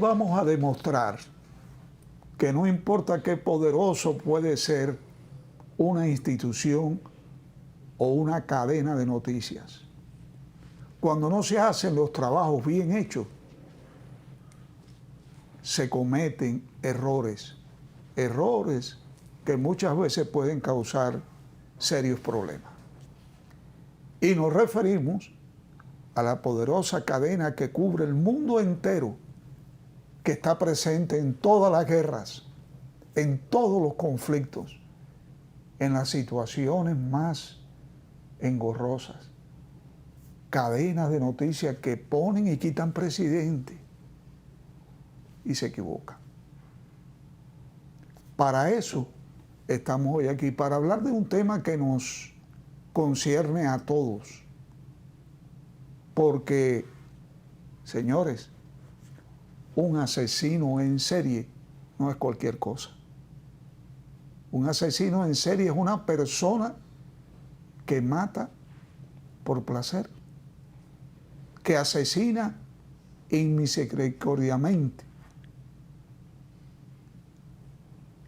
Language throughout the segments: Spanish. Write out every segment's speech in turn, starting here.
vamos a demostrar que no importa qué poderoso puede ser una institución o una cadena de noticias, cuando no se hacen los trabajos bien hechos, se cometen errores que muchas veces pueden causar serios problemas. Y nos referimos a la poderosa cadena que cubre el mundo entero, que está presente en todas las guerras, en todos los conflictos, en las situaciones más engorrosas. Cadenas de noticias que ponen y quitan presidente y se equivocan. Para eso estamos hoy aquí, para hablar de un tema que nos concierne a todos. Porque, señores, un asesino en serie no es cualquier cosa. Un asesino en serie es una persona que mata por placer, que asesina inmisericordiamente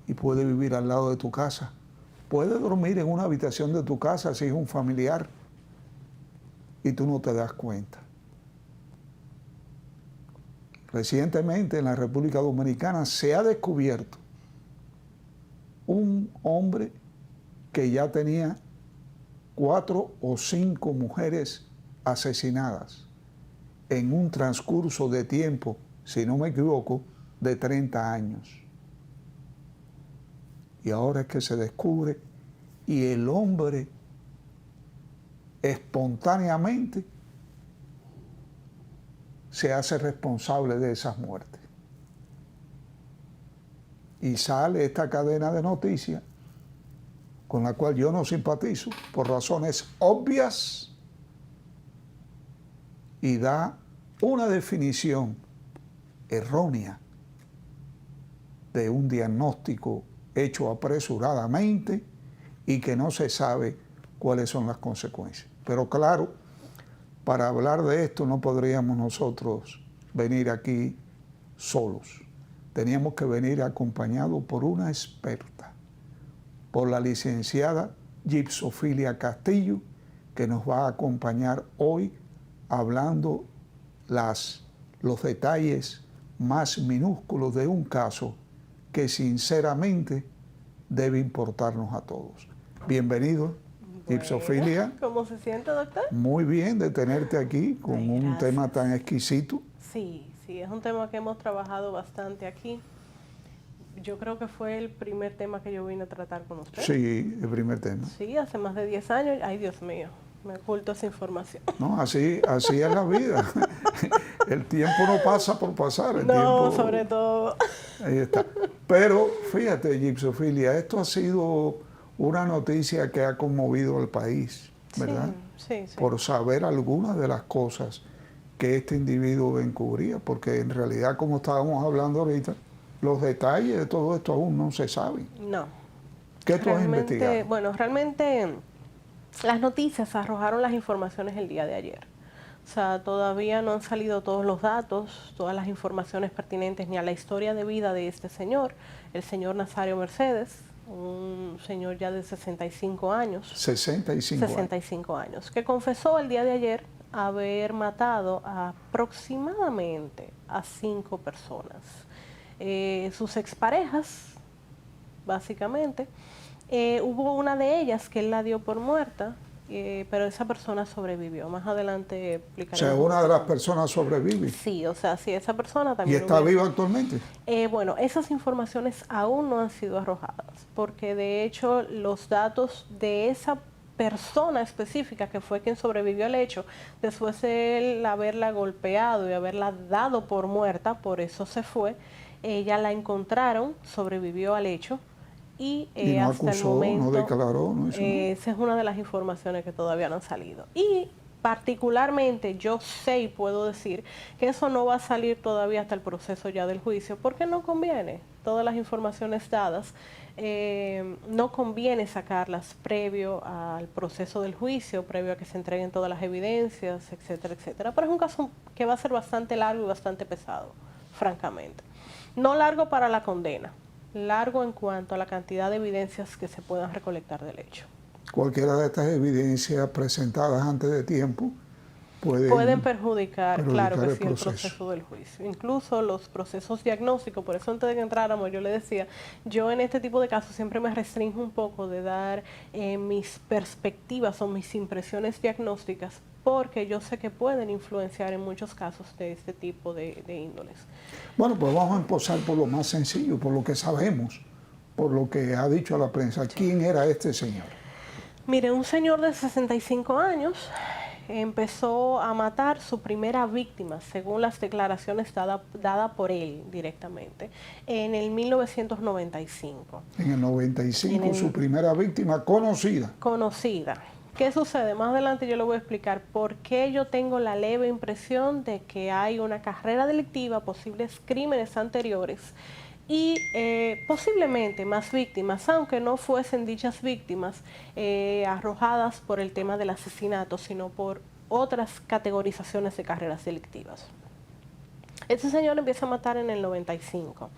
y puede vivir al lado de tu casa. Puede dormir en una habitación de tu casa si es un familiar y tú no te das cuenta. Recientemente en la República Dominicana se ha descubierto un hombre que ya tenía 4 o 5 mujeres asesinadas en un transcurso de tiempo, si no me equivoco, de 30 años. Y ahora es que se descubre y el hombre espontáneamente se hace responsable de esas muertes. Y sale esta cadena de noticias con la cual yo no simpatizo por razones obvias y da una definición errónea de un diagnóstico hecho apresuradamente y que no se sabe cuáles son las consecuencias. Pero claro, para hablar de esto no podríamos nosotros venir aquí solos. Teníamos que venir acompañados por una experta, por la licenciada Gipsofilia Castillo, que nos va a acompañar hoy hablando los detalles más minúsculos de un caso que sinceramente debe importarnos a todos. Bienvenido, Gipsofilia. ¿Cómo se siente, doctor? Muy bien de tenerte aquí con un tema tan exquisito. Sí, es un tema que hemos trabajado bastante aquí. Yo creo que fue el primer tema que yo vine a tratar con usted. Sí, el primer tema. Sí, hace más de 10 años. Ay, Dios mío, me oculto esa información. No, así es la vida. El tiempo no pasa por pasar. El no, tiempo, sobre todo. Ahí está. Pero fíjate, Gipsofilia, esto ha sido una noticia que ha conmovido al país, ¿verdad? Sí. Por saber algunas de las cosas que este individuo encubría, porque en realidad, como estábamos hablando ahorita, los detalles de todo esto aún no se saben. No. ¿Qué tú has investigado? Bueno, realmente las noticias arrojaron las informaciones el día de ayer. O sea, todavía no han salido todos los datos, todas las informaciones pertinentes ni a la historia de vida de este señor, el señor Nazario Mercedes, un señor ya de 65 años. 65 años, que confesó el día de ayer haber matado aproximadamente a 5 personas. Sus exparejas, básicamente, hubo una de ellas que él la dio por muerta, pero esa persona sobrevivió. Más adelante explicaré. O sea, una de las personas sobrevive. Sí, o sea, sí, esa persona también. ¿Y está viva actualmente? Bueno, esas informaciones aún no han sido arrojadas, porque de hecho los datos de esa persona específica que fue quien sobrevivió al hecho, después de él haberla golpeado y haberla dado por muerta, por eso se fue, ella la encontraron, sobrevivió al hecho y no hasta acusó, el momento no declaró, no hizo nada. Esa es una de las informaciones que todavía no han salido. Y particularmente yo sé y puedo decir que eso no va a salir todavía hasta el proceso ya del juicio, porque no conviene. Todas las informaciones dadas no conviene sacarlas previo al proceso del juicio, previo a que se entreguen todas las evidencias, etcétera, etcétera. Pero es un caso que va a ser bastante largo y bastante pesado. francamente. No largo para la condena, largo en cuanto a la cantidad de evidencias que se puedan recolectar del hecho. Cualquiera de estas evidencias presentadas antes de tiempo pueden perjudicar, claro que el sí, el proceso del juicio. Incluso los procesos diagnósticos, por eso antes de que entráramos yo le decía, yo en este tipo de casos siempre me restringo un poco de dar mis perspectivas o mis impresiones diagnósticas, porque yo sé que pueden influenciar en muchos casos de este tipo de índoles. Bueno, pues vamos a empezar por lo más sencillo, por lo que sabemos, por lo que ha dicho la prensa. ¿Quién era este señor? Mire, un señor de 65 años empezó a matar su primera víctima, según las declaraciones dadas por él directamente, en el 1995. En el 95, su primera víctima conocida. Conocida. ¿Qué sucede? Más adelante yo le voy a explicar por qué yo tengo la leve impresión de que hay una carrera delictiva, posibles crímenes anteriores y posiblemente más víctimas, aunque no fuesen dichas víctimas arrojadas por el tema del asesinato, sino por otras categorizaciones de carreras delictivas. Este señor empieza a matar en el 95.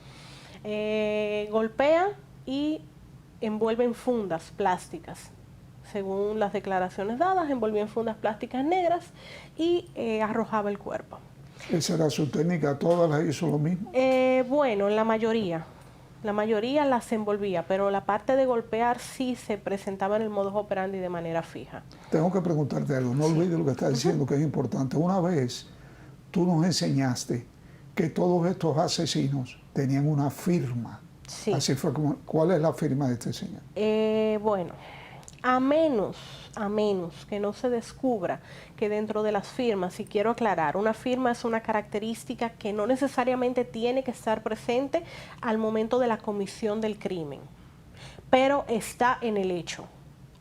Golpea y envuelve en fundas plásticas. Según las declaraciones dadas, envolvía en fundas plásticas negras y arrojaba el cuerpo. ¿Esa era su técnica? ¿Todas las hizo lo mismo? Bueno, la mayoría las envolvía, pero la parte de golpear sí se presentaba en el modus operandi de manera fija. Tengo que preguntarte algo, no olvides lo que estás diciendo, que es importante. Una vez tú nos enseñaste que todos estos asesinos tenían una firma. Sí. Así fue como, ¿cuál es la firma de este señor? Bueno, a menos que no se descubra que dentro de las firmas, y quiero aclarar, una firma es una característica que no necesariamente tiene que estar presente al momento de la comisión del crimen, pero está en el hecho.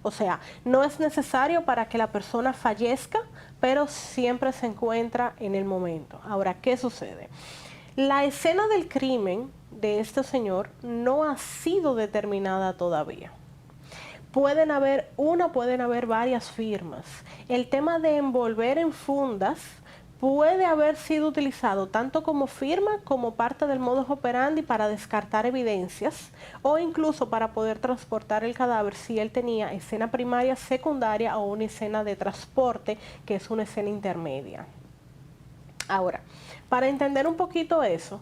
O sea, no es necesario para que la persona fallezca, pero siempre se encuentra en el momento. Ahora, ¿qué sucede? La escena del crimen de este señor no ha sido determinada todavía. Pueden haber varias firmas. El tema de envolver en fundas puede haber sido utilizado tanto como firma como parte del modus operandi para descartar evidencias o incluso para poder transportar el cadáver si él tenía escena primaria, secundaria o una escena de transporte que es una escena intermedia. Ahora, para entender un poquito eso,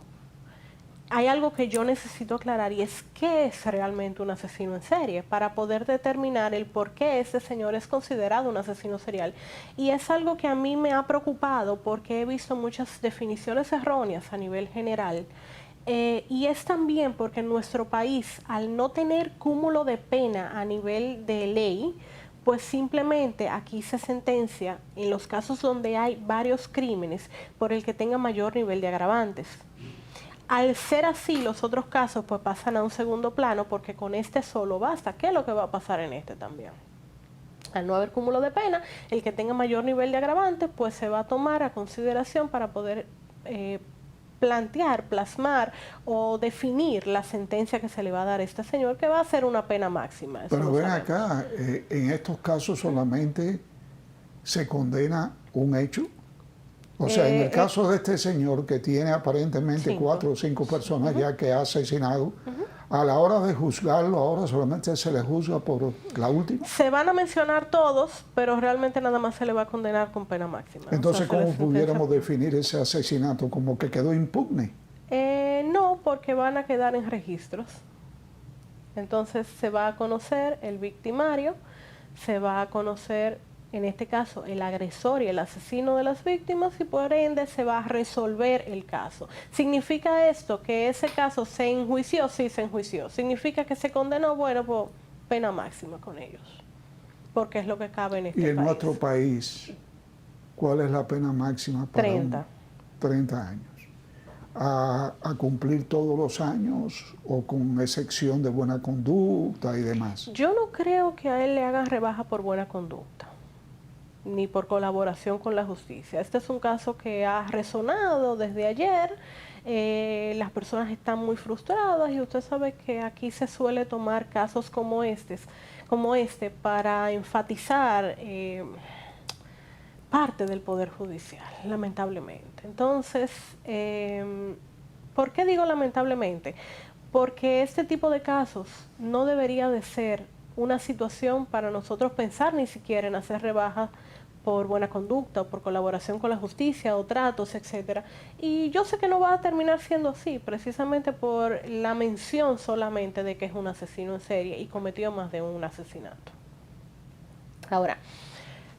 hay algo que yo necesito aclarar y es qué es realmente un asesino en serie para poder determinar el por qué este señor es considerado un asesino serial. Y es algo que a mí me ha preocupado porque he visto muchas definiciones erróneas a nivel general. Y es también porque en nuestro país, al no tener cúmulo de pena a nivel de ley, pues simplemente aquí se sentencia en los casos donde hay varios crímenes por el que tenga mayor nivel de agravantes. Al ser así, los otros casos pues pasan a un segundo plano porque con este solo basta. ¿Qué es lo que va a pasar en este también? Al no haber cúmulo de pena, el que tenga mayor nivel de agravante pues se va a tomar a consideración para poder plantear, plasmar o definir la sentencia que se le va a dar a este señor, que va a ser una pena máxima. Pero ven acá, en estos casos solamente se condena un hecho. O sea, en el caso de este señor que tiene aparentemente 4 o 5 personas ya que ha asesinado, a la hora de juzgarlo ahora solamente se le juzga por la última. Se van a mencionar todos, pero realmente nada más se le va a condenar con pena máxima. Entonces, ¿cómo pudiéramos definir ese asesinato? ¿Como que quedó impugne? No, porque van a quedar en registros. Entonces se va a conocer el victimario, se va a conocer en este caso el agresor y el asesino de las víctimas y por ende se va a resolver el caso. ¿Significa esto que ese caso se enjuició? Sí, se enjuició. ¿Significa que se condenó? Bueno, pues pena máxima con ellos, porque es lo que cabe en este país. Y en nuestro país, ¿cuál es la pena máxima para 30. 30 años. A cumplir todos los años o con excepción de buena conducta y demás? Yo no creo que a él le hagan rebaja por buena conducta ni por colaboración con la justicia. Este es un caso que ha resonado desde ayer, las personas están muy frustradas y usted sabe que aquí se suele tomar casos como este para enfatizar parte del Poder Judicial, lamentablemente. Entonces, ¿Por qué digo lamentablemente? Porque este tipo de casos no debería de ser una situación para nosotros pensar ni siquiera en hacer rebajas por buena conducta o por colaboración con la justicia o tratos, etcétera. Y yo sé que no va a terminar siendo así, precisamente por la mención solamente de que es un asesino en serie y cometió más de un asesinato. Ahora,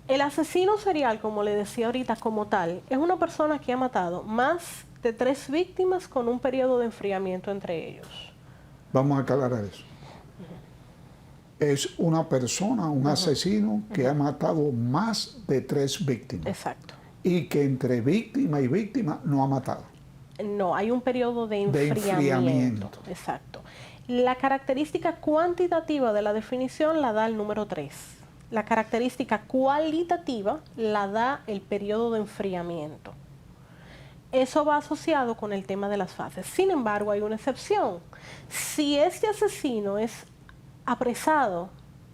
el asesino serial, como le decía ahorita, como tal, es una persona que ha matado más de 3 víctimas con un periodo de enfriamiento entre ellos. Vamos a aclarar eso. Es una persona, un asesino que ha matado más de 3 víctimas. Exacto. Y que entre víctima y víctima no ha matado. No, hay un periodo de enfriamiento. Exacto. La característica cuantitativa de la definición la da el número 3. La característica cualitativa la da el periodo de enfriamiento. Eso va asociado con el tema de las fases. Sin embargo, hay una excepción. Si este asesino es apresado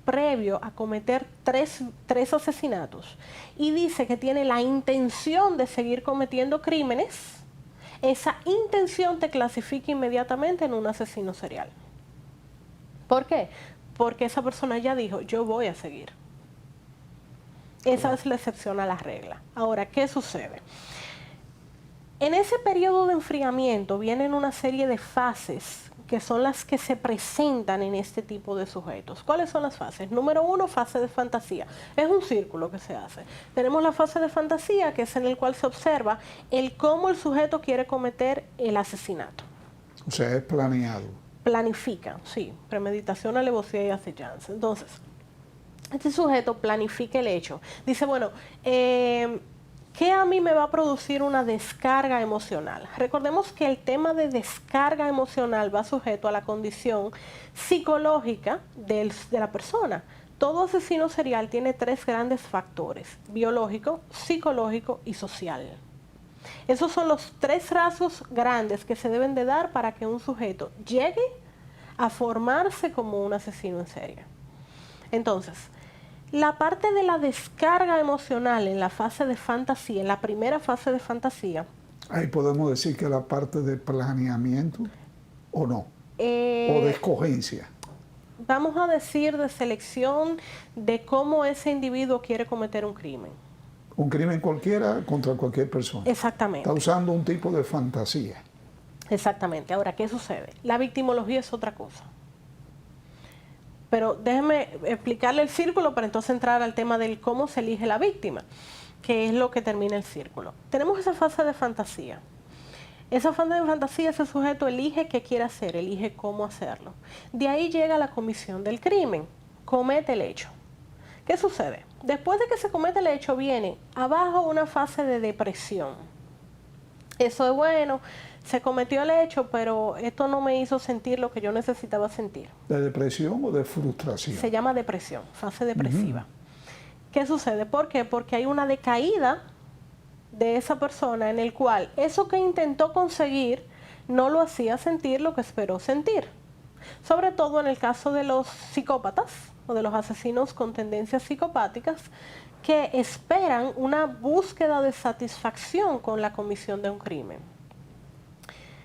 previo a cometer tres asesinatos y dice que tiene la intención de seguir cometiendo crímenes, esa intención te clasifica inmediatamente en un asesino serial. ¿Por qué? Porque esa persona ya dijo, yo voy a seguir. Esa es la excepción a la regla. Ahora, ¿qué sucede? En ese periodo de enfriamiento vienen una serie de fases que son las que se presentan en este tipo de sujetos. ¿Cuáles son las fases? Número 1, fase de fantasía. Es un círculo que se hace. Tenemos la fase de fantasía, que es en el cual se observa el cómo el sujeto quiere cometer el asesinato. O sea, es planeado. Planifica, sí. Premeditación, alevosía y acechanza. Entonces, este sujeto planifica el hecho. Dice, bueno, ¿qué a mí me va a producir una descarga emocional? Recordemos que el tema de descarga emocional va sujeto a la condición psicológica de la persona. Todo asesino serial tiene 3 grandes factores: biológico, psicológico y social. Esos son los 3 rasgos grandes que se deben de dar para que un sujeto llegue a formarse como un asesino en serie. Entonces, la parte de la descarga emocional en la fase de fantasía, en la primera fase de fantasía. Ahí podemos decir que la parte de planeamiento, ¿o no? O de escogencia. Vamos a decir de selección de cómo ese individuo quiere cometer un crimen. Un crimen cualquiera contra cualquier persona. Exactamente. Está usando un tipo de fantasía. Exactamente. Ahora, ¿qué sucede? La victimología es otra cosa. Pero déjeme explicarle el círculo para entonces entrar al tema del cómo se elige la víctima, que es lo que termina el círculo. Tenemos esa fase de fantasía. Esa fase de fantasía, ese sujeto elige qué quiere hacer, elige cómo hacerlo. De ahí llega la comisión del crimen, comete el hecho. ¿Qué sucede? Después de que se comete el hecho, viene abajo una fase de depresión. Eso es bueno. Se cometió el hecho, pero esto no me hizo sentir lo que yo necesitaba sentir. ¿De depresión o de frustración? Se llama depresión, fase depresiva. ¿Qué sucede? ¿Por qué? Porque hay una decaída de esa persona en el cual eso que intentó conseguir no lo hacía sentir lo que esperó sentir. Sobre todo en el caso de los psicópatas o de los asesinos con tendencias psicopáticas que esperan una búsqueda de satisfacción con la comisión de un crimen.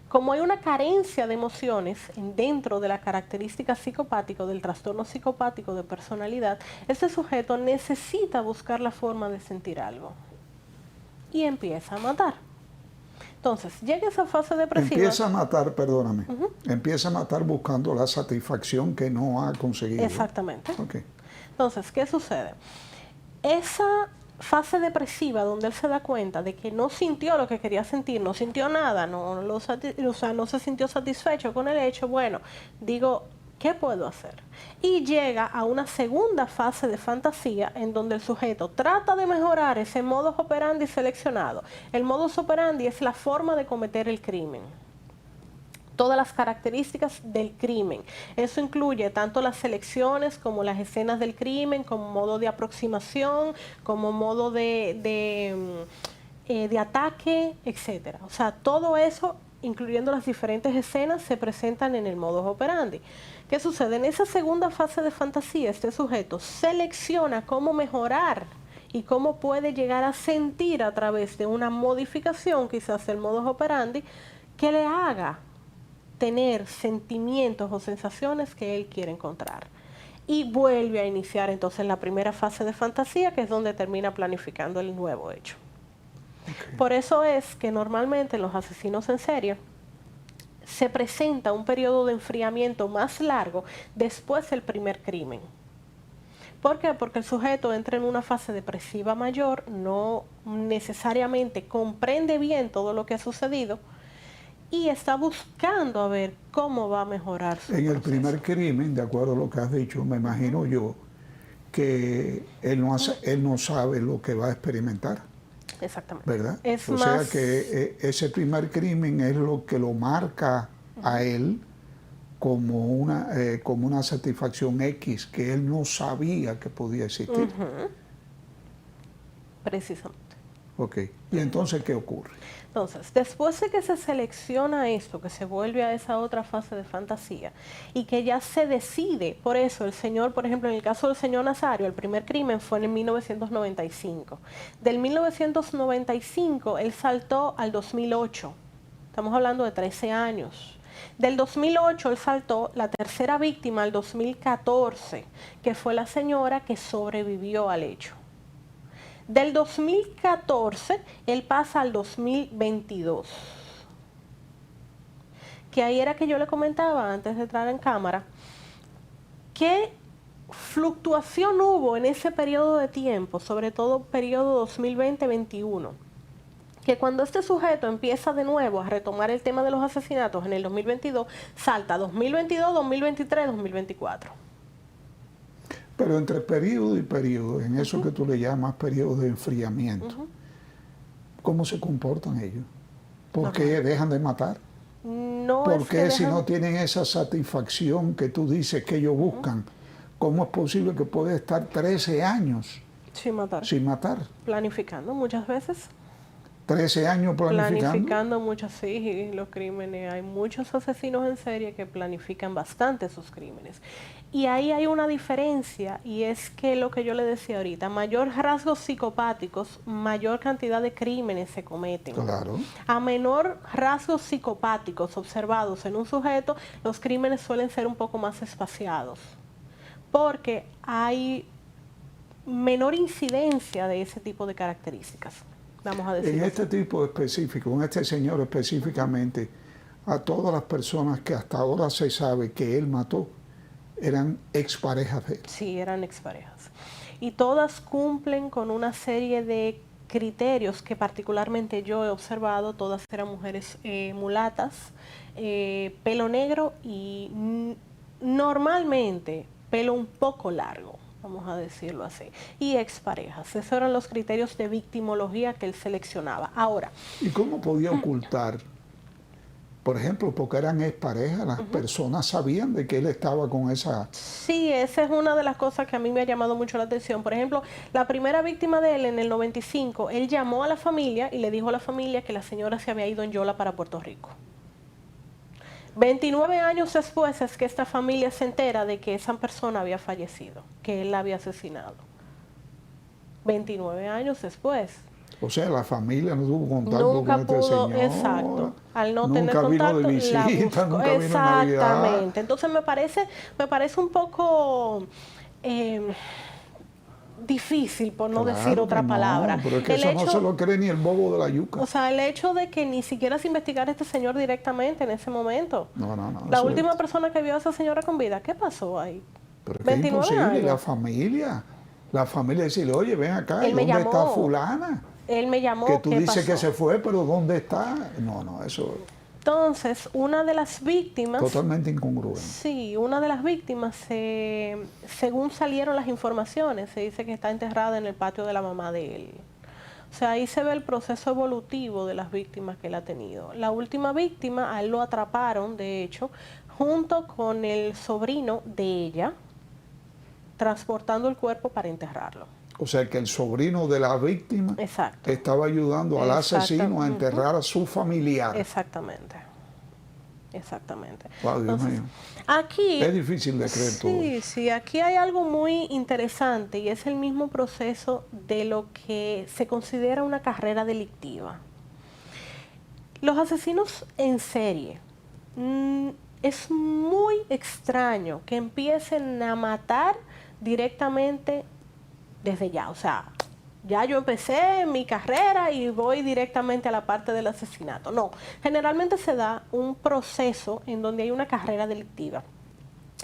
Como hay una carencia de emociones dentro de la característica psicopática, del trastorno psicopático de personalidad, este sujeto necesita buscar la forma de sentir algo y empieza a matar. Entonces, llega esa fase depresiva. Empieza a matar, perdóname, empieza a matar buscando la satisfacción que no ha conseguido. Exactamente. Okay. Entonces, ¿qué sucede? Esa fase depresiva donde él se da cuenta de que no sintió lo que quería sentir, no sintió nada, no se sintió satisfecho con el hecho, bueno, digo, ¿qué puedo hacer? Y llega a una segunda fase de fantasía en donde el sujeto trata de mejorar ese modus operandi seleccionado. El modus operandi es la forma de cometer el crimen. Todas las características del crimen. Eso incluye tanto las selecciones como las escenas del crimen, como modo de aproximación, como modo de ataque, etc. O sea, todo eso, incluyendo las diferentes escenas, se presentan en el modus operandi. ¿Qué sucede? En esa segunda fase de fantasía, este sujeto selecciona cómo mejorar y cómo puede llegar a sentir a través de una modificación, quizás del modus operandi, que le haga tener sentimientos o sensaciones que él quiere encontrar. Y vuelve a iniciar entonces la primera fase de fantasía, que es donde termina planificando el nuevo hecho. Okay. Por eso es que normalmente en los asesinos en serie se presenta un periodo de enfriamiento más largo después del primer crimen. ¿Por qué? Porque el sujeto entra en una fase depresiva mayor, no necesariamente comprende bien todo lo que ha sucedido y está buscando a ver cómo va a mejorar su proceso. El primer crimen, de acuerdo a lo que has dicho, me imagino yo que él no sabe lo que va a experimentar. Exactamente. ¿Verdad? O sea que ese primer crimen es lo que lo marca a él como una satisfacción X que él no sabía que podía existir. Precisamente. Ok. ¿Y entonces qué ocurre? Entonces, después de que se selecciona esto, que se vuelve a esa otra fase de fantasía y que ya se decide, por eso el señor, por ejemplo, en el caso del señor Nazario, el primer crimen fue en 1995. Del 1995 él saltó al 2008. Estamos hablando de 13 años. Del 2008 él saltó la tercera víctima al 2014, que fue la señora que sobrevivió al hecho. Del 2014, él pasa al 2022. Que ahí era que yo le comentaba antes de entrar en cámara, qué fluctuación hubo en ese periodo de tiempo, sobre todo periodo 2020-21. Que cuando este sujeto empieza de nuevo a retomar el tema de los asesinatos en el 2022, salta 2022, 2023, 2024. Pero entre periodo y periodo, en eso que tú le llamas periodo de enfriamiento, ¿cómo se comportan ellos? ¿Por qué dejan de matar? No. ¿Por qué si no tienen esa satisfacción que tú dices que ellos buscan? ¿Cómo es posible que pueda estar 13 años sin matar? Planificando muchas veces. 13 años planificando. Planificando muchos, sí, los crímenes. Hay muchos asesinos en serie que planifican bastante sus crímenes. Y ahí hay una diferencia, y es que lo que yo le decía ahorita, mayor rasgos psicopáticos, mayor cantidad de crímenes se cometen. Claro. A menor rasgos psicopáticos observados en un sujeto, los crímenes suelen ser un poco más espaciados, porque hay menor incidencia de ese tipo de características. Vamos a decir en este tipo específico, en este señor específicamente, a todas las personas que hasta ahora se sabe que él mató, eran exparejas de él. Sí, eran exparejas. Y todas cumplen con una serie de criterios que particularmente yo he observado. Todas eran mujeres mulatas, pelo negro y normalmente pelo un poco largo, vamos a decirlo así, y exparejas. Esos eran los criterios de victimología que él seleccionaba. Ahora, ¿y cómo podía ocultar? Por ejemplo, porque eran exparejas, las personas sabían de que él estaba con esa... Sí, esa es una de las cosas que a mí me ha llamado mucho la atención. Por ejemplo, la primera víctima de él en el 95, él llamó a la familia y le dijo a la familia que la señora se había ido en Yola para Puerto Rico. 29 años después es que esta familia se entera de que esa persona había fallecido, que él la había asesinado. 29 años después. O sea, la familia no tuvo contacto con este señor. Exacto. Al no tener nunca contacto, vino de visita, nunca vino de Navidad. Exactamente. Entonces me parece un poco difícil, por no decir otra palabra. Pero es que eso no se lo cree ni el bobo de la yuca. O sea, el hecho de que ni siquiera se investigara a este señor directamente en ese momento. No. La última persona que vio a esa señora con vida, ¿qué pasó ahí? Pero es que es imposible. Años. La familia decirle, oye, ven acá, ¿dónde está fulana? Él me llamó. Que tú dices que se fue, pero ¿dónde está? No, eso... Entonces, una de las víctimas... Totalmente incongruente. Sí, una de las víctimas, según salieron las informaciones, se dice que está enterrada en el patio de la mamá de él. O sea, ahí se ve el proceso evolutivo de las víctimas que él ha tenido. La última víctima, a él lo atraparon, de hecho, junto con el sobrino de ella, transportando el cuerpo para enterrarlo. O sea que el sobrino de la víctima estaba ayudando al asesino a enterrar a su familiar. Exactamente. Wow, Dios mío. Aquí es difícil de creer todo. Sí, aquí hay algo muy interesante y es el mismo proceso de lo que se considera una carrera delictiva. Los asesinos en serie, es muy extraño que empiecen a matar directamente desde ya. O sea, ya yo empecé mi carrera y voy directamente a la parte del asesinato. No, generalmente se da un proceso en donde hay una carrera delictiva.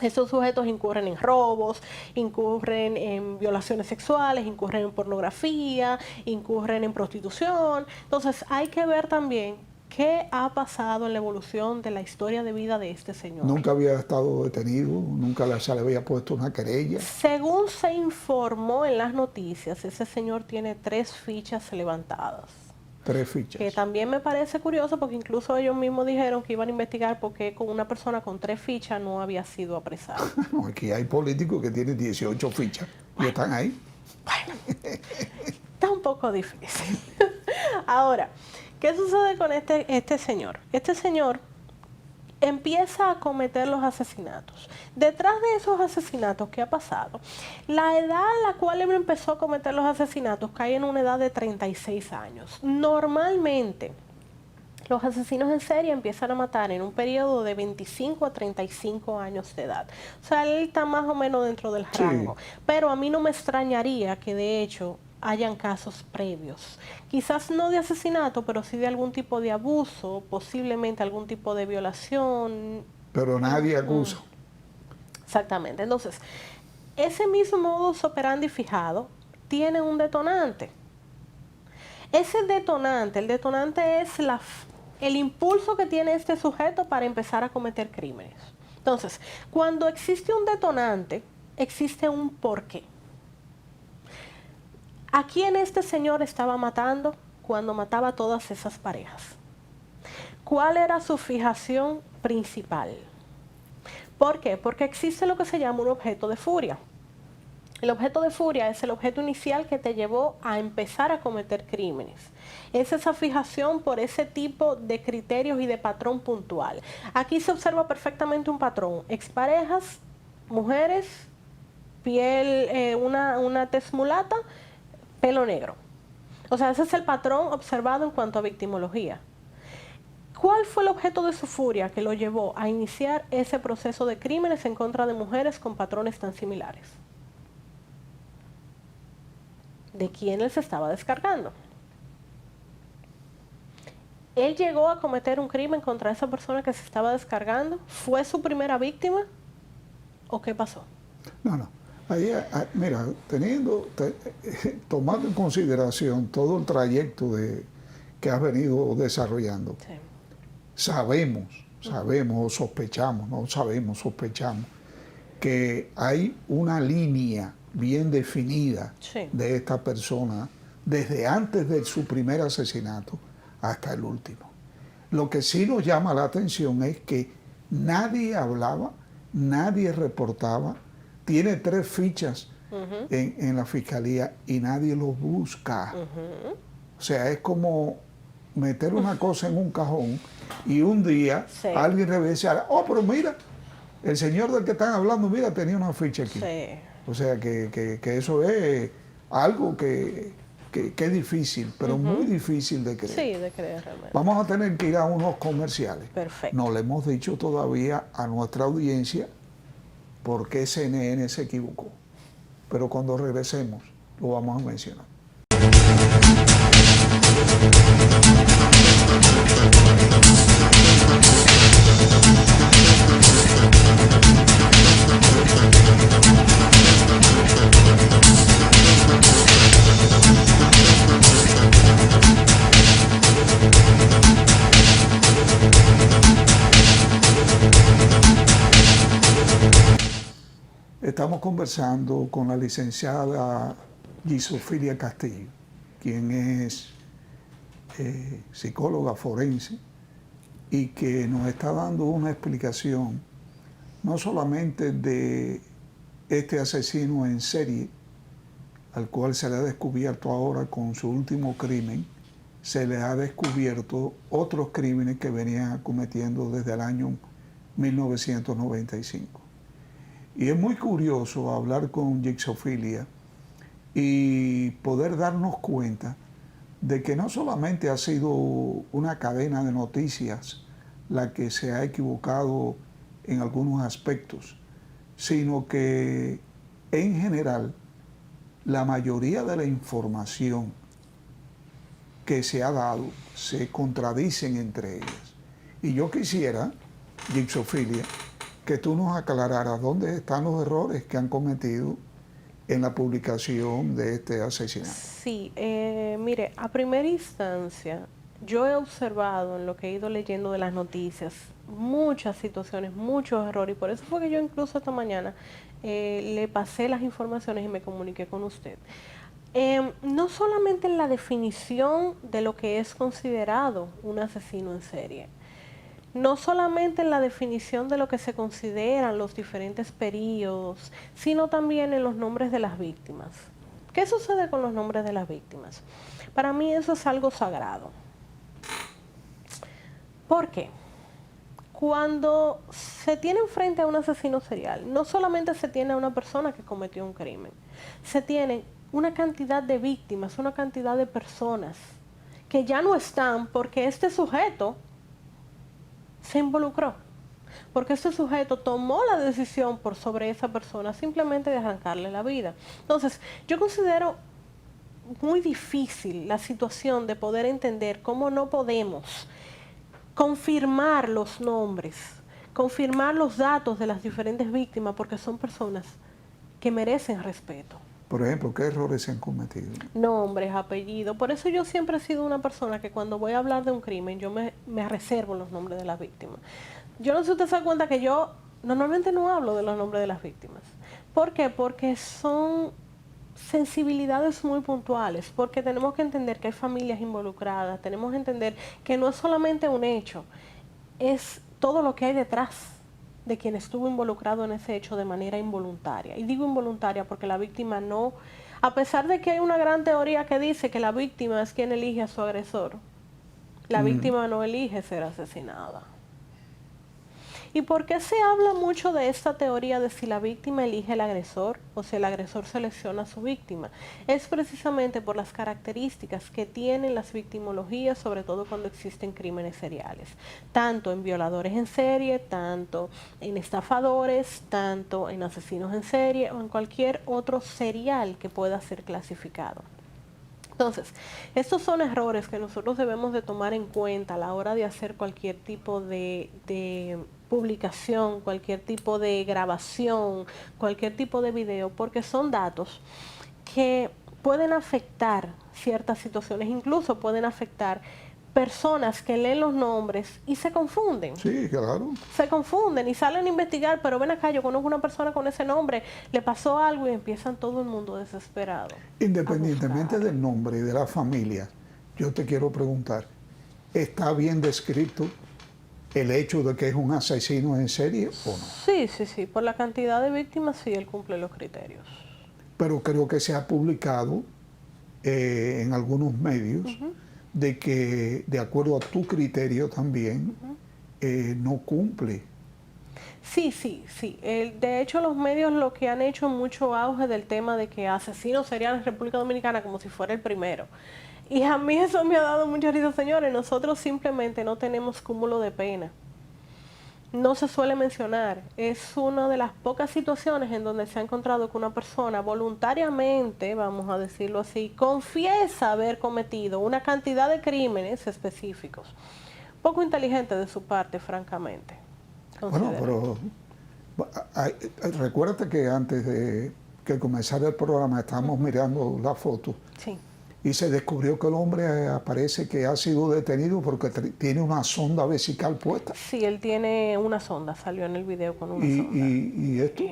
Estos sujetos incurren en robos, incurren en violaciones sexuales, incurren en pornografía, incurren en prostitución. Entonces hay que ver también qué ha pasado en la evolución de la historia de vida de este señor. Nunca había estado detenido, nunca se le había puesto una querella. Según se informó en las noticias, ese señor tiene 3 fichas levantadas. 3 fichas. Que también me parece curioso porque incluso ellos mismos dijeron que iban a investigar por qué con una persona con 3 fichas no había sido apresado. No, aquí hay políticos que tienen 18 fichas y están ahí. Bueno, está un poco difícil. Ahora, ¿qué sucede con este señor? Este señor empieza a cometer los asesinatos. Detrás de esos asesinatos, ¿qué ha pasado? La edad a la cual él empezó a cometer los asesinatos cae en una edad de 36 años. Normalmente, los asesinos en serie empiezan a matar en un periodo de 25 a 35 años de edad. O sea, él está más o menos dentro del rango. Pero a mí no me extrañaría que de hecho hayan casos previos. Quizás no de asesinato, pero sí de algún tipo de abuso, posiblemente algún tipo de violación. Pero nadie acusa. Exactamente. Entonces, ese mismo modus operandi fijado tiene un detonante. Ese detonante, el detonante es el impulso que tiene este sujeto para empezar a cometer crímenes. Entonces, cuando existe un detonante, existe un porqué. ¿A quién este señor estaba matando cuando mataba a todas esas parejas? ¿Cuál era su fijación principal? ¿Por qué? Porque existe lo que se llama un objeto de furia. El objeto de furia es el objeto inicial que te llevó a empezar a cometer crímenes. Es esa fijación por ese tipo de criterios y de patrón puntual. Aquí se observa perfectamente un patrón. Exparejas, mujeres, piel, una tez mulata, pelo negro. O sea, ese es el patrón observado en cuanto a victimología. ¿Cuál fue el objeto de su furia que lo llevó a iniciar ese proceso de crímenes en contra de mujeres con patrones tan similares? ¿De quién él se estaba descargando? ¿Él llegó a cometer un crimen contra esa persona que se estaba descargando? ¿Fue su primera víctima? ¿O qué pasó? No. Ahí, mira, tomando en consideración todo el trayecto que has venido desarrollando, sí. Sabemos o sospechamos que hay una línea bien definida, sí, de esta persona desde antes de su primer asesinato hasta el último. Lo que sí nos llama la atención es que nadie hablaba, nadie reportaba. Tiene 3 fichas en la fiscalía y nadie lo busca. O sea, es como meter una cosa en un cajón y un día sí, alguien revisa, pero mira, el señor del que están hablando, mira, tenía una ficha aquí. Sí. O sea, que eso es algo que es difícil, pero muy difícil de creer. Sí, de creer realmente. Vamos a tener que ir a unos comerciales. Perfecto. No le hemos dicho todavía a nuestra audiencia por qué CNN se equivocó. Pero cuando regresemos lo vamos a mencionar. Estamos conversando con la licenciada Gisofilia Castillo, quien es psicóloga forense y que nos está dando una explicación no solamente de este asesino en serie, al cual se le ha descubierto ahora con su último crimen, se le ha descubierto otros crímenes que venían cometiendo desde el año 1995. Y es muy curioso hablar con Gisofilia y poder darnos cuenta de que no solamente ha sido una cadena de noticias la que se ha equivocado en algunos aspectos, sino que en general la mayoría de la información que se ha dado se contradicen entre ellas. Y yo quisiera, Gipsofilia, que tú nos aclararas dónde están los errores que han cometido en la publicación de este asesinato. Sí, mire, a primera instancia, yo he observado en lo que he ido leyendo de las noticias muchas situaciones, muchos errores, y por eso fue que yo incluso esta mañana le pasé las informaciones y me comuniqué con usted. No solamente en la definición de lo que es considerado un asesino en serie, no solamente en la definición de lo que se consideran los diferentes periodos, sino también en los nombres de las víctimas. ¿Qué sucede con los nombres de las víctimas? Para mí eso es algo sagrado. ¿Por qué? Cuando se tiene enfrente a un asesino serial, no solamente se tiene a una persona que cometió un crimen, se tiene una cantidad de víctimas, una cantidad de personas que ya no están porque este sujeto se involucró, porque este sujeto tomó la decisión por sobre esa persona simplemente de arrancarle la vida. Entonces, yo considero muy difícil la situación de poder entender cómo no podemos confirmar los nombres, confirmar los datos de las diferentes víctimas, porque son personas que merecen respeto. Por ejemplo, ¿qué errores se han cometido? Nombres, apellidos. Por eso yo siempre he sido una persona que cuando voy a hablar de un crimen, yo me reservo los nombres de las víctimas. Yo no sé si usted se da cuenta que yo normalmente no hablo de los nombres de las víctimas. ¿Por qué? Porque son sensibilidades muy puntuales, porque tenemos que entender que hay familias involucradas, tenemos que entender que no es solamente un hecho, es todo lo que hay detrás de quien estuvo involucrado en ese hecho de manera involuntaria. Y digo involuntaria porque la víctima no, a pesar de que hay una gran teoría que dice que la víctima es quien elige a su agresor, la víctima no elige ser asesinada. ¿Y por qué se habla mucho de esta teoría de si la víctima elige al agresor o si el agresor selecciona a su víctima? Es precisamente por las características que tienen las victimologías, sobre todo cuando existen crímenes seriales, tanto en violadores en serie, tanto en estafadores, tanto en asesinos en serie o en cualquier otro serial que pueda ser clasificado. Entonces, estos son errores que nosotros debemos de tomar en cuenta a la hora de hacer cualquier tipo de publicación, cualquier tipo de grabación, cualquier tipo de video, porque son datos que pueden afectar ciertas situaciones, incluso pueden afectar personas que leen los nombres y se confunden. Sí, claro. Se confunden y salen a investigar, pero ven acá, yo conozco una persona con ese nombre, le pasó algo y empiezan todo el mundo desesperado. Independientemente del nombre y de la familia, yo te quiero preguntar, ¿está bien descrito el hecho de que es un asesino en serie o no? Sí, sí, sí, por la cantidad de víctimas sí, él cumple los criterios. Pero creo que se ha publicado en algunos medios de que, de acuerdo a tu criterio también, no cumple. Sí, sí, sí. De hecho, los medios lo que han hecho mucho auge del tema de que asesinos seriales en República Dominicana como si fuera el primero. Y a mí eso me ha dado mucha risa, señores. Nosotros simplemente no tenemos cúmulo de pena. No se suele mencionar. Es una de las pocas situaciones en donde se ha encontrado que una persona voluntariamente, vamos a decirlo así, confiesa haber cometido una cantidad de crímenes específicos. Poco inteligente de su parte, francamente. Bueno, pero recuérdate que antes de que comenzara el programa estábamos mirando la foto. Sí. Y se descubrió que el hombre aparece que ha sido detenido porque tiene una sonda vesical puesta. Sí, él tiene una sonda, salió en el video con una sonda. Y esto,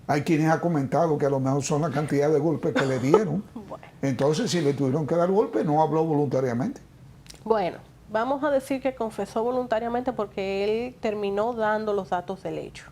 hay quienes han comentado que a lo mejor son la cantidad de golpes que le dieron. Bueno. Entonces, si le tuvieron que dar golpes, no habló voluntariamente. Bueno, vamos a decir que confesó voluntariamente porque él terminó dando los datos del hecho.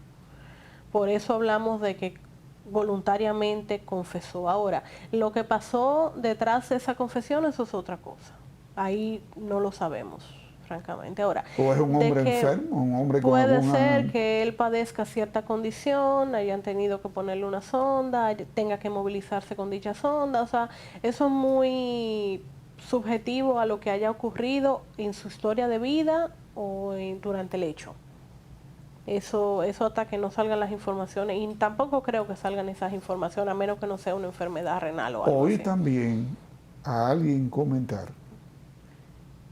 Por eso hablamos de que voluntariamente confesó. Ahora, lo que pasó detrás de esa confesión, eso es otra cosa. Ahí no lo sabemos, francamente. Ahora, o es un hombre enfermo, un hombre con puede alguna... ser que él padezca cierta condición, hayan tenido que ponerle una sonda, tenga que movilizarse con dicha sonda. O sea, eso es muy subjetivo a lo que haya ocurrido en su historia de vida o durante el hecho. Eso hasta que no salgan las informaciones, y tampoco creo que salgan esas informaciones a menos que no sea una enfermedad renal o algo Oí así. también a alguien comentar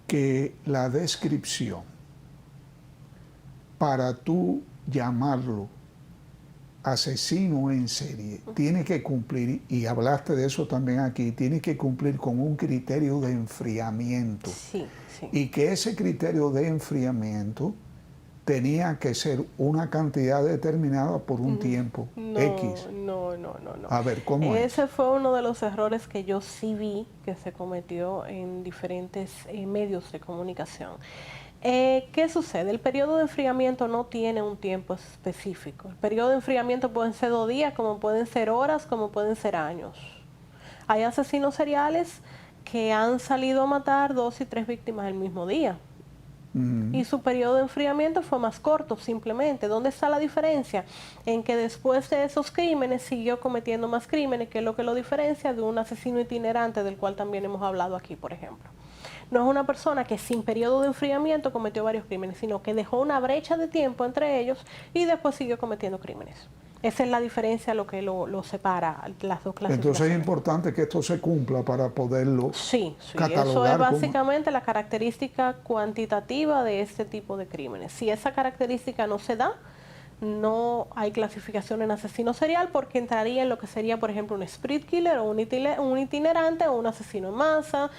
que la descripción para tú llamarlo asesino en serie tiene que cumplir, y hablaste de eso también aquí, tiene que cumplir con un criterio de enfriamiento. Sí, sí. Y que ese criterio de enfriamiento tenía que ser una cantidad determinada por un tiempo X. No. A ver, ¿cómo es? Ese fue uno de los errores que yo sí vi que se cometió en diferentes medios de comunicación. ¿Qué sucede? El periodo de enfriamiento no tiene un tiempo específico. El periodo de enfriamiento pueden ser 2 días, como pueden ser horas, como pueden ser años. Hay asesinos seriales que han salido a matar 2 y 3 víctimas el mismo día. Y su periodo de enfriamiento fue más corto, simplemente. ¿Dónde está la diferencia? En que después de esos crímenes siguió cometiendo más crímenes, que es lo que lo diferencia de un asesino itinerante, del cual también hemos hablado aquí, por ejemplo. No es una persona que sin periodo de enfriamiento cometió varios crímenes, sino que dejó una brecha de tiempo entre ellos y después siguió cometiendo crímenes. Esa es la diferencia, lo que lo separa, las dos clasificaciones. Entonces es importante que esto se cumpla para poderlo catalogar. Eso es básicamente la característica cuantitativa de este tipo de crímenes. Si esa característica no se da, no hay clasificación en asesino serial, porque entraría en lo que sería, por ejemplo, un spree killer o un itinerante o un asesino en masa.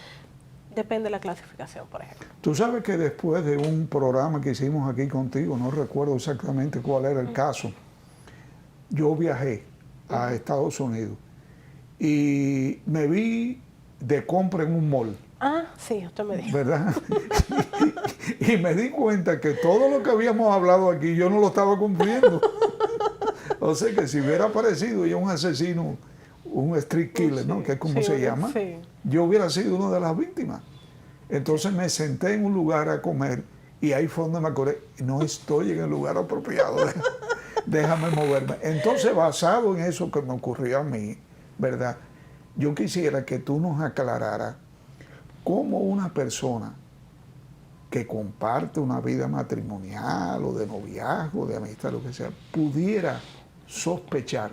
Depende de la clasificación, por ejemplo. Tú sabes que después de un programa que hicimos aquí contigo, no recuerdo exactamente cuál era el caso, yo viajé a Estados Unidos y me vi de compra en un mall. Ah, sí, usted me dijo. ¿Verdad? Y me di cuenta que todo lo que habíamos hablado aquí yo no lo estaba cumpliendo. O sea que si hubiera aparecido ya un asesino, un street killer, ¿no? Que es como se llama, yo hubiera sido una de las víctimas. Entonces me senté en un lugar a comer y ahí fue donde me acordé, no estoy en el lugar apropiado, déjame moverme. Entonces, basado en eso que me ocurrió a mí, ¿verdad? Yo quisiera que tú nos aclararas cómo una persona que comparte una vida matrimonial o de noviazgo, de amistad, lo que sea, pudiera sospechar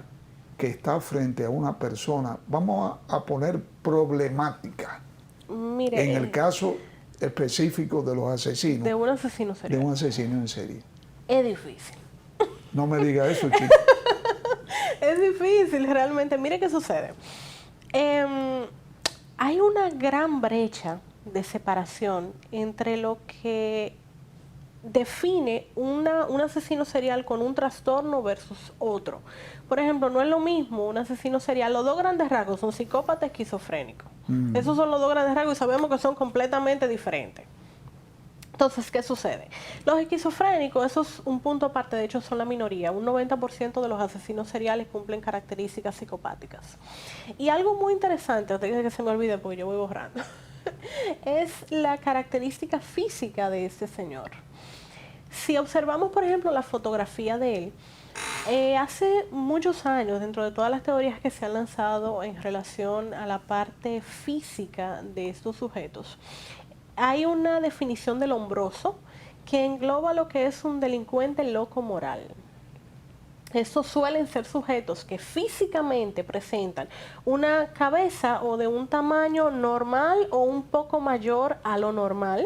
que está frente a una persona, vamos a poner problemática. Mire, en el caso específico de los asesinos. De un asesino serial. De un asesino en serie. Es difícil. No me diga eso, chico. Es difícil, realmente. Mire qué sucede. Hay una gran brecha de separación entre lo que define un asesino serial con un trastorno versus otro. Por ejemplo, no es lo mismo un asesino serial. Los dos grandes rasgos son psicópata y esquizofrénico. Esos son los dos grandes rasgos y sabemos que son completamente diferentes. Entonces, ¿qué sucede? Los esquizofrénicos, eso es un punto aparte, de hecho son la minoría. Un 90% de los asesinos seriales cumplen características psicopáticas. Y algo muy interesante, antes de que se me olvide porque yo voy borrando, es la característica física de este señor. Si observamos, por ejemplo, la fotografía de él, hace muchos años, dentro de todas las teorías que se han lanzado en relación a la parte física de estos sujetos, hay una definición del hombroso que engloba lo que es un delincuente loco moral. Estos suelen ser sujetos que físicamente presentan una cabeza o de un tamaño normal o un poco mayor a lo normal,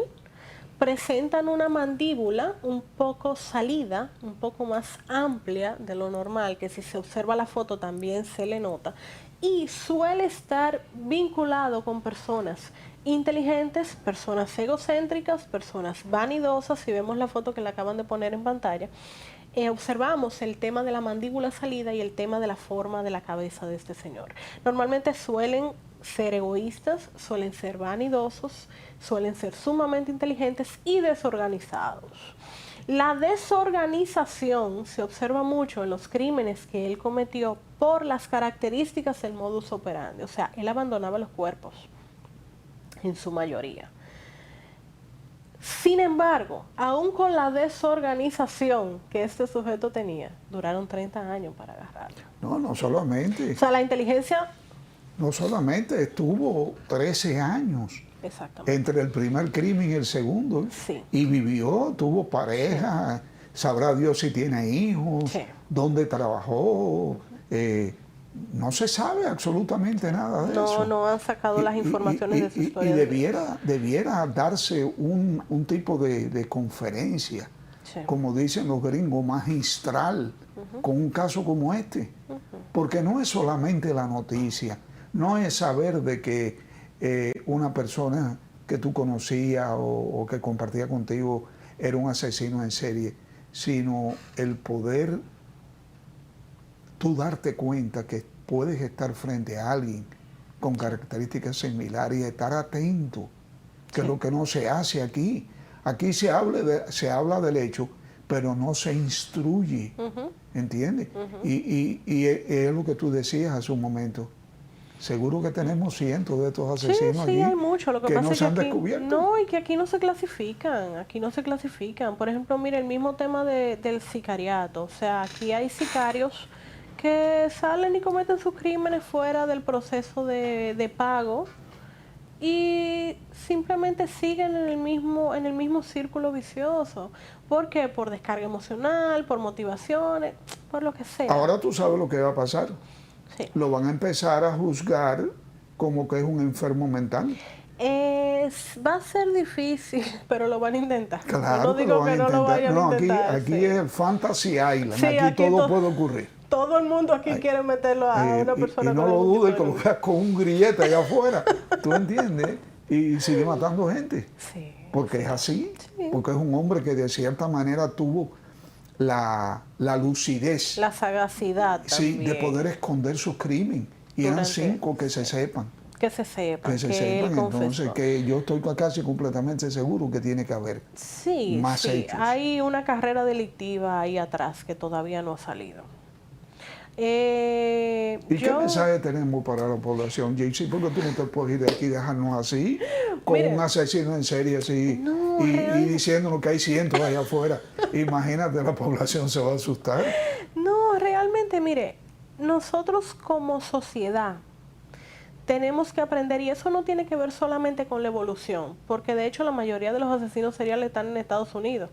presentan una mandíbula un poco salida, un poco más amplia de lo normal, que si se observa la foto también se le nota, y suele estar vinculado con personas inteligentes, personas egocéntricas, personas vanidosas. Si vemos la foto que le acaban de poner en pantalla, observamos el tema de la mandíbula salida y el tema de la forma de la cabeza de este señor. Normalmente suelen ser egoístas, suelen ser vanidosos, suelen ser sumamente inteligentes y desorganizados. La desorganización se observa mucho en los crímenes que él cometió por las características del modus operandi. O sea, él abandonaba los cuerpos en su mayoría. Sin embargo, aún con la desorganización que este sujeto tenía, duraron 30 años para agarrarlo. No solamente. O sea, la inteligencia... No solamente, estuvo 13 años Exactamente. entre el primer crimen y el segundo. Sí. Y vivió, tuvo pareja, sabrá Dios si tiene hijos, Sí. dónde trabajó. No se sabe absolutamente nada de eso. No han sacado las informaciones de su historia. Y debiera darse un tipo de conferencia, Sí. como dicen los gringos, magistral, con un caso como este. Porque no es solamente la noticia, no es saber de que una persona que tú conocías o que compartía contigo era un asesino en serie, sino el poder tú darte cuenta que puedes estar frente a alguien con características similares y estar atento, que es lo que no se hace aquí. Aquí se habla del hecho, pero no se instruye, ¿entiendes? Y es lo que tú decías hace un momento. Seguro que tenemos cientos de estos asesinos sí, aquí hay muchos. Lo que pasa no es se que han aquí, descubierto. no, y que aquí no se clasifican. Por ejemplo, mire, el mismo tema del sicariato. O sea, aquí hay sicarios que salen y cometen sus crímenes fuera del proceso de pago y simplemente siguen en el mismo círculo vicioso. ¿Por qué? Por descarga emocional, por motivaciones, por lo que sea. Ahora tú sabes lo que va a pasar. Sí. Lo van a empezar a juzgar como que es un enfermo mental. Va a ser difícil, pero lo van a intentar. Claro, no digo que no lo vayan a intentar. Aquí sí. es el Fantasy Island, Sí, aquí todo puede ocurrir. Todo el mundo aquí quiere meterlo a una persona y no con lo algún dudes tipo que de lo veas con un grillete allá afuera, ¿tú entiendes? Y sigue matando gente. Sí, porque es así, porque es un hombre que de cierta manera tuvo la lucidez. La sagacidad Sí, también. de poder esconder sus crímenes. Y eran 5 que se sepan. Que se sepan, Que se que sepan, él entonces, confesó. que yo estoy casi completamente seguro que tiene que haber más hechos. Hay una carrera delictiva ahí atrás que todavía no ha salido. ¿Y qué mensaje tenemos para la población, Jaycee? ¿Por qué tú no te puedes ir de aquí y dejarnos así, con un asesino en serie así, y diciéndonos que hay cientos allá afuera? Imagínate, la población se va a asustar. No, realmente, mire, nosotros como sociedad tenemos que aprender, y eso no tiene que ver solamente con la evolución, porque de hecho la mayoría de los asesinos seriales están en Estados Unidos.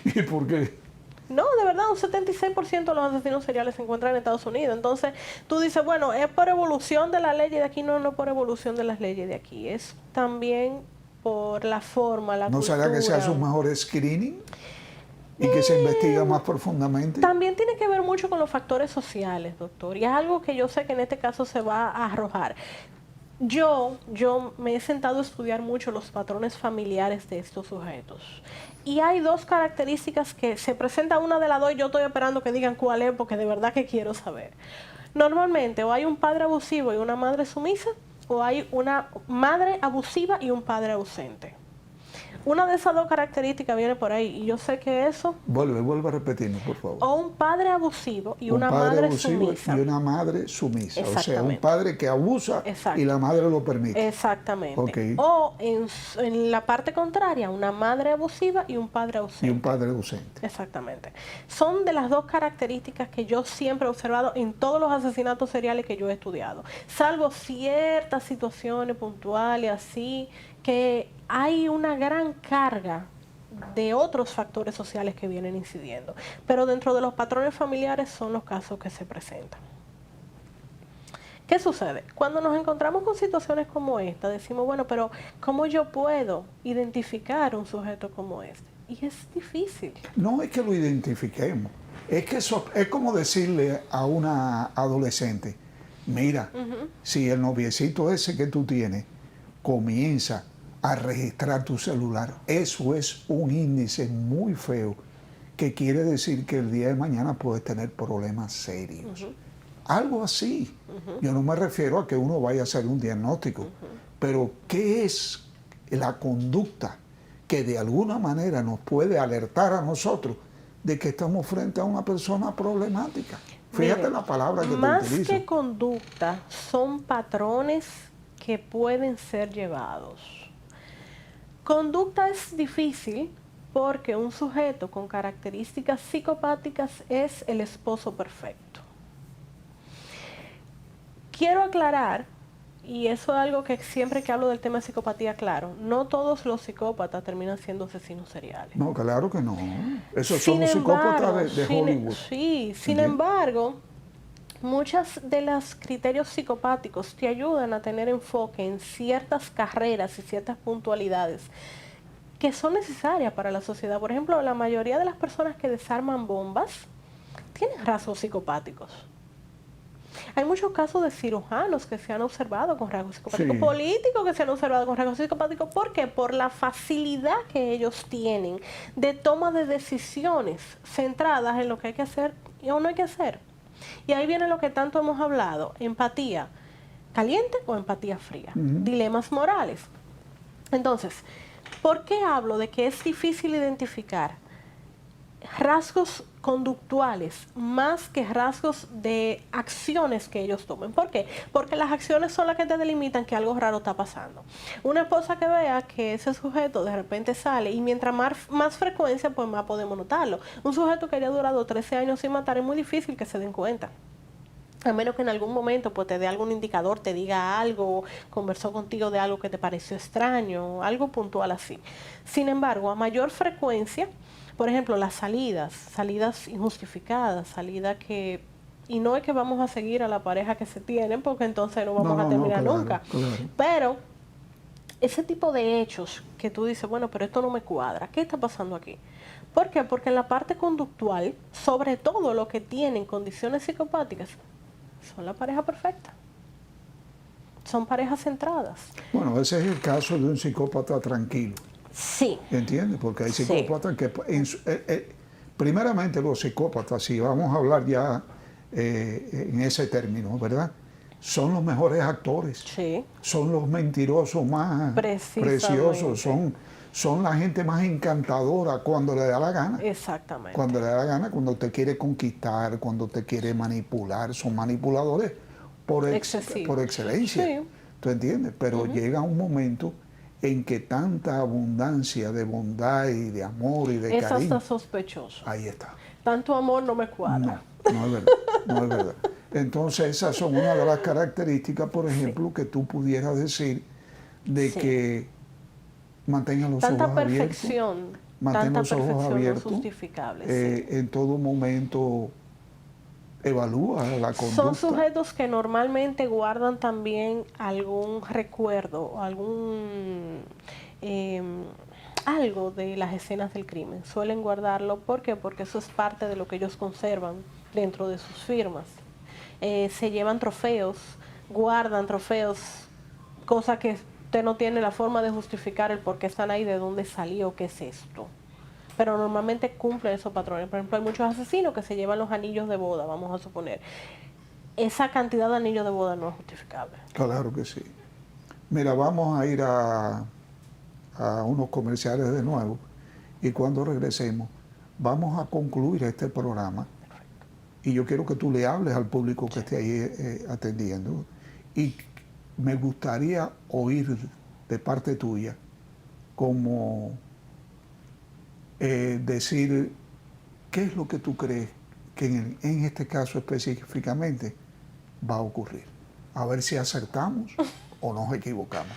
¿Y por qué? No, de verdad, un 76% de los asesinos seriales se encuentran en Estados Unidos. Entonces, tú dices, bueno, es por evolución de la ley de aquí. No, no por evolución de las leyes de aquí. Es también por la forma, la cultura. ¿No será que se hace un mejor screening y que se investiga más profundamente? También tiene que ver mucho con los factores sociales, doctor. Y es algo que yo sé que en este caso se va a arrojar. Yo me he sentado a estudiar mucho los patrones familiares de estos sujetos. Y hay 2 características que se presentan, una de las 2 y yo estoy esperando que digan cuál es, porque de verdad que quiero saber. Normalmente o hay un padre abusivo y una madre sumisa, o hay una madre abusiva y un padre ausente. Una de esas 2 características viene por ahí, y yo sé que eso... Vuelve a repetirnos, por favor. O un padre abusivo y una madre sumisa. Y una madre sumisa. O sea, un padre que abusa y la madre lo permite. Exactamente. Okay. O en la parte contraria, una madre abusiva y un padre ausente. Y un padre ausente. Exactamente. Son de las 2 características que yo siempre he observado en todos los asesinatos seriales que yo he estudiado. Salvo ciertas situaciones puntuales así, que hay una gran carga de otros factores sociales que vienen incidiendo. Pero dentro de los patrones familiares son los casos que se presentan. ¿Qué sucede? Cuando nos encontramos con situaciones como esta, decimos, bueno, pero ¿cómo yo puedo identificar un sujeto como este? Y es difícil. No es que lo identifiquemos, es que eso es como decirle a una adolescente, mira, si el noviecito ese que tú tienes comienza a registrar tu celular, eso es un índice muy feo que quiere decir que el día de mañana puedes tener problemas serios. Algo así. Yo no me refiero a que uno vaya a hacer un diagnóstico, pero ¿qué es la conducta que de alguna manera nos puede alertar a nosotros de que estamos frente a una persona problemática? Fíjate. Mire, la palabra que te utilizo. Más que conducta, son patrones que pueden ser llevados. Conducta es difícil porque un sujeto con características psicopáticas es el esposo perfecto. Quiero aclarar, Y eso es algo que siempre que hablo del tema de psicopatía, claro, no todos los psicópatas terminan siendo asesinos seriales. No, claro que no. Esos son Sin los psicópatas embargo, de Hollywood. sí, sin ¿Entiendes? embargo, muchos de los criterios psicopáticos te ayudan a tener enfoque en ciertas carreras y ciertas puntualidades que son necesarias para la sociedad. Por ejemplo, la mayoría de las personas que desarman bombas tienen rasgos psicopáticos. Hay muchos casos de cirujanos que se han observado con rasgos psicopáticos, Sí. políticos que se han observado con rasgos psicopáticos. ¿Por qué? Por la facilidad que ellos tienen de toma de decisiones centradas en lo que hay que hacer y aún no hay que hacer. Y ahí viene lo que tanto hemos hablado, empatía caliente o empatía fría, dilemas morales. Entonces, ¿por qué hablo de que es difícil identificar rasgos conductuales más que rasgos de acciones que ellos tomen? ¿Por qué? Porque las acciones son las que te delimitan que algo raro está pasando. Una esposa que vea que ese sujeto de repente sale y mientras más frecuencia, pues más podemos notarlo. Un sujeto que haya durado 13 años sin matar es muy difícil que se den cuenta. A menos que en algún momento pues te dé algún indicador, te diga algo, conversó contigo de algo que te pareció extraño, algo puntual así. Sin embargo, a mayor frecuencia, por ejemplo, las salidas injustificadas, salidas que... Y no es que vamos a seguir a la pareja que se tienen, porque entonces no vamos a terminar claro, nunca. Claro. Pero ese tipo de hechos que tú dices, bueno, pero esto no me cuadra, ¿qué está pasando aquí? ¿Por qué? Porque en la parte conductual, sobre todo lo que tienen condiciones psicopáticas, son la pareja perfecta. Son parejas centradas. Bueno, ese es el caso de un psicópata tranquilo. Sí. ¿Entiendes? Porque hay Sí. psicópatas que... primeramente los psicópatas, si vamos a hablar ya en ese término, ¿verdad? Son los mejores actores. Sí. Son los mentirosos más preciosos. Son la gente más encantadora cuando le da la gana. Exactamente. Cuando le da la gana, cuando te quiere conquistar, cuando te quiere manipular. Son manipuladores por excelencia. Sí. ¿Tú entiendes? Pero llega un momento en que tanta abundancia de bondad y de amor y de Eso cariño... está sospechoso. Ahí está. Tanto amor no me cuadra. No es verdad, no es verdad. Entonces esas son una de las características, por ejemplo, que tú pudieras decir de que mantengan los ojos abiertos. Mantén los ojos abiertos. No justificable, en todo momento evalúa la conducta. Son sujetos que normalmente guardan también algún recuerdo, algo de las escenas del crimen. Suelen guardarlo. ¿Por qué? Porque eso es parte de lo que ellos conservan dentro de sus firmas. Se llevan trofeos, guardan trofeos, cosa que usted no tiene la forma de justificar el por qué están ahí, de dónde salió, qué es esto. Pero normalmente cumplen esos patrones. Por ejemplo, hay muchos asesinos que se llevan los anillos de boda, vamos a suponer. Esa cantidad de anillos de boda no es justificable. Claro que sí. Mira, vamos a ir a unos comerciales de nuevo y cuando regresemos vamos a concluir este programa. Y yo quiero que tú le hables al público que esté ahí atendiendo. Y me gustaría oír de parte tuya como decir qué es lo que tú crees que en este caso específicamente va a ocurrir. A ver si acertamos o nos equivocamos.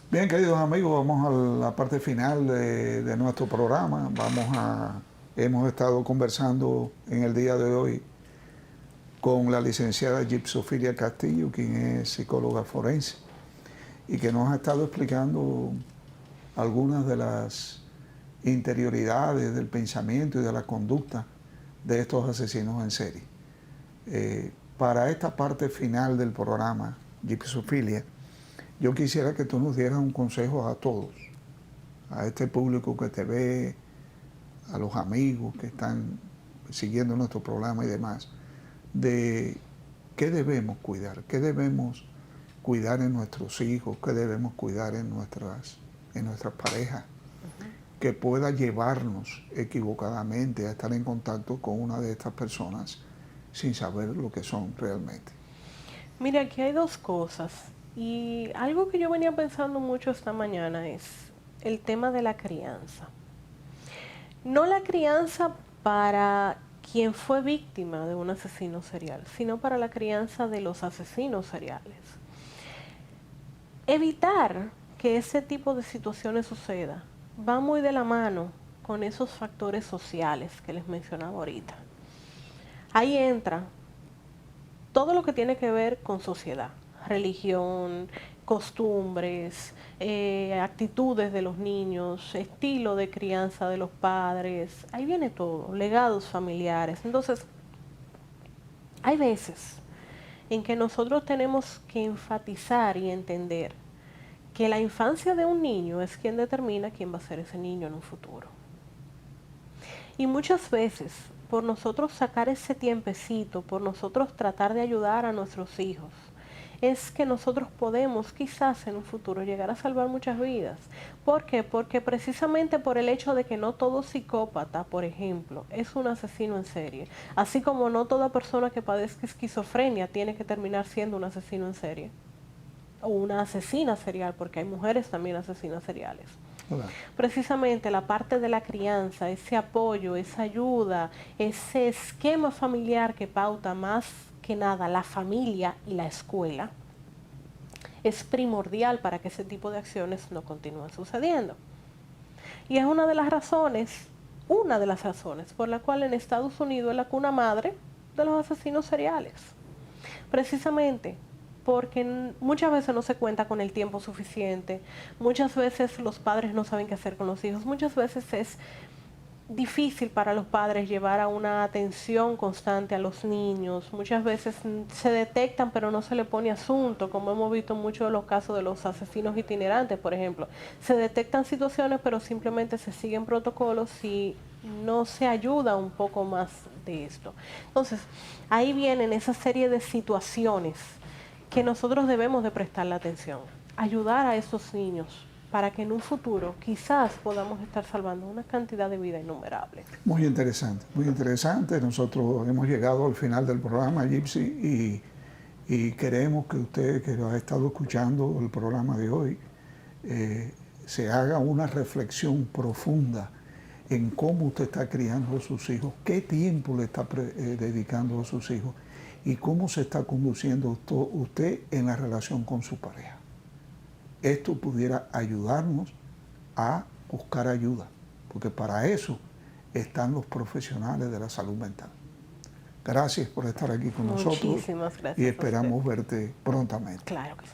Bien, queridos amigos, vamos a la parte final de nuestro programa. Hemos estado conversando en el día de hoy con la licenciada Gypsofilia Castillo, quien es psicóloga forense, y que nos ha estado explicando algunas de las interioridades del pensamiento y de la conducta de estos asesinos en serie. Para esta parte final del programa, Gypsofilia, yo quisiera que tú nos dieras un consejo a todos, a este público que te ve, a los amigos que están siguiendo nuestro programa y demás, de qué debemos cuidar en nuestros hijos, qué debemos cuidar en nuestras parejas, que pueda llevarnos equivocadamente a estar en contacto con una de estas personas sin saber lo que son realmente? Mira, aquí hay dos cosas. Y algo que yo venía pensando mucho esta mañana es el tema de la crianza. No la crianza para quien fue víctima de un asesino serial, sino para la crianza de los asesinos seriales. Evitar que ese tipo de situaciones suceda va muy de la mano con esos factores sociales que les mencionaba ahorita. Ahí entra todo lo que tiene que ver con sociedad, religión, costumbres, actitudes de los niños, estilo de crianza de los padres, ahí viene todo, legados familiares. Entonces, hay veces en que nosotros tenemos que enfatizar y entender que la infancia de un niño es quien determina quién va a ser ese niño en un futuro. Y muchas veces, por nosotros sacar ese tiempecito, por nosotros tratar de ayudar a nuestros hijos, es que nosotros podemos quizás en un futuro llegar a salvar muchas vidas. ¿Por qué? Porque precisamente por el hecho de que no todo psicópata, por ejemplo, es un asesino en serie, así como no toda persona que padezca esquizofrenia tiene que terminar siendo un asesino en serie o una asesina serial, porque hay mujeres también asesinas seriales. Hola. Precisamente la parte de la crianza, ese apoyo, esa ayuda, ese esquema familiar que pauta más que nada la familia y la escuela, es primordial para que ese tipo de acciones no continúen sucediendo. Y es una de las razones por la cual en Estados Unidos es la cuna madre de los asesinos seriales. Precisamente porque muchas veces no se cuenta con el tiempo suficiente, muchas veces los padres no saben qué hacer con los hijos, muchas veces es difícil para los padres llevar a una atención constante a los niños, muchas veces se detectan pero no se le pone asunto, como hemos visto en muchos de los casos de los asesinos itinerantes, por ejemplo. Se detectan situaciones pero simplemente se siguen protocolos y no se ayuda un poco más de esto. Entonces, ahí vienen esa serie de situaciones que nosotros debemos de prestarle atención, ayudar a esos niños para que en un futuro quizás podamos estar salvando una cantidad de vidas innumerables. Muy interesante, muy interesante. Nosotros hemos llegado al final del programa, Gypsy, y queremos que usted, que ha estado escuchando el programa de hoy, se haga una reflexión profunda en cómo usted está criando a sus hijos, qué tiempo le está dedicando a sus hijos y cómo se está conduciendo usted en la relación con su pareja. Esto pudiera ayudarnos a buscar ayuda, porque para eso están los profesionales de la salud mental. Gracias por estar aquí con nosotros. Muchísimas gracias. Y esperamos verte prontamente. Claro que sí.